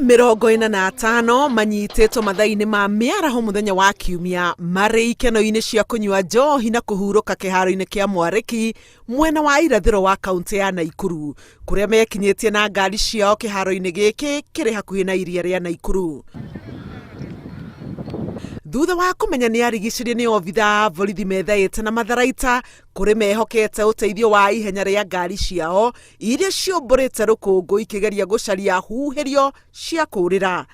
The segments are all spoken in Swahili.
45 manyitĩtwo mathaa-inĩ ma mĩaraho mũthenya wa Kiumia marĩ ikeno-inĩ cia kũnyua njohi na kũhurũka kĩharo-inĩ kĩa Mwariki mwena wa irathĩro wa kaunti ya Nakuru, kũrĩa mekinyĩtie na ngari ciao kĩharo-inĩ gĩkĩ kĩrĩ hakuhĩ na iria rĩa Nakuru. Thutha wa kũmenya nĩ arigicĩrie nĩ obitha borithi methaĩte na matharaita kũrĩ mehokete ũteithio wa ihenya rĩa ngari ciao iria ciũmbũrĩte rũkũngũ ikĩgeria gũcaria huhĩrio cia kũũrĩra.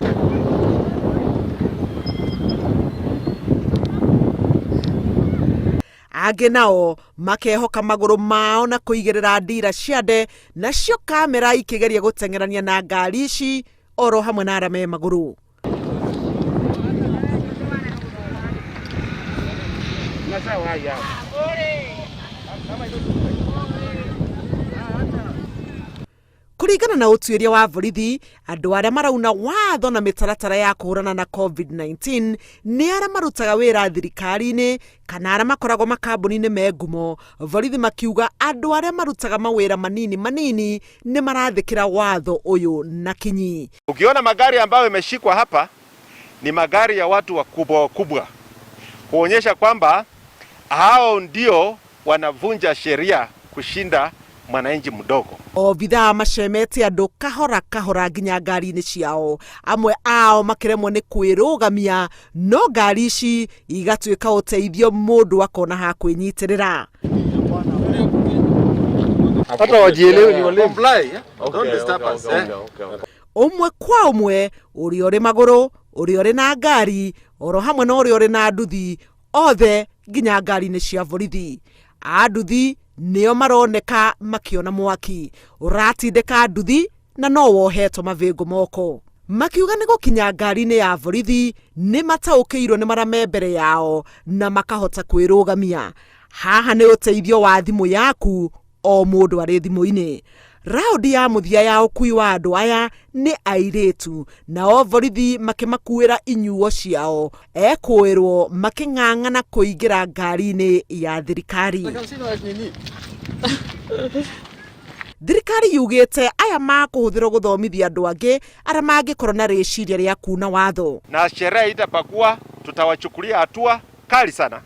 Angĩ nao makehoka magũrũ mao na kũigĩrĩra ndira ciande, nacio kamera ikĩgeria gũteng'erania na ngari ici oro hamwe na arama magũrũ. Kũringana na ũtuĩria wa borithi, andũ arĩa marauna watho na mĩtaratara ya kũhũrana na COVID-19 nĩ arĩa marutaga wĩra thirikari-inĩ kana arĩa makoragwo makambuni-inĩ me ngumo. Borithi makiuga andũ arĩa marutaga mawĩra manini nĩ marathĩkĩra watho ũyũ na kinyi. Ukiona magari ambayo imeshikwa hapa ni magari ya watu wakubwa, kuonyesha kwamba hao ndio wanavunja sheria kushinda mwananchi mdogo. Obitha macemete andũ kahora nginya ngari-inĩ ciao, amwe ao makĩremwo nĩ kwĩrũgamia, no ngari ici igatuĩka ũteithio mũndũ akona ha kwĩnyitĩrĩra. Ũmwe kwa ũmwe, ũrĩa ũrĩ magũrũ, ũrĩa ũrĩ na ngari, oro hamwe na ũrĩa ũrĩ na nduthi, othe nginya ngari-inĩ cia borithi. Anduthi nĩo maroneka makiona mwaki ũratindĩka nduthi na no wohetwo mavĩngũ moko. Makiuga nĩ gũkinya ngari-inĩ ya borithi nĩ mataũkĩirwo nĩ marame mbere yao na makahota kwĩrũgamia. Haha nĩ ũteithio wa thimũ yaku, o mũndũ arĩ thimũ-inĩ. Raundi ya mũthia ya ũkui wa andũ aya nĩ Airĩtu, nao borithi makĩmakuĩra inyuo ciao, ekwĩrwo makĩng'ang'ana kũingĩra ngari-inĩ ya thirikari. Thirikari yugĩte aya makũhũthĩrwo gũthomithia andũ angĩ arĩa mangĩkorwo na rĩciria rĩa kuna watho. Na sherehe itapakuwa, tutawachukulia hatua kali sana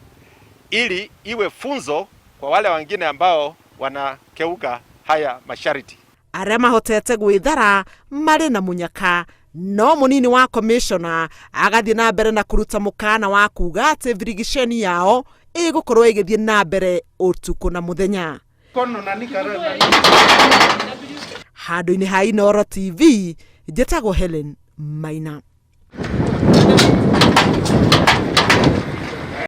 ili iwe funzo kwa wale wengine ambao wanakeuka haya masharti. Arĩa mahotete gwĩthara marĩ na mũnyaka, no mũnini wa commissioner agathiĩ na mbere na kũruta mũkana wa kuga atĩ virigiceni yao ĩgũkorwo ĩgĩthiĩ na mbere ũtukũ na mũthenya. Handũ-inĩ ha Inooro TV, njĩtagwo Helen Maina.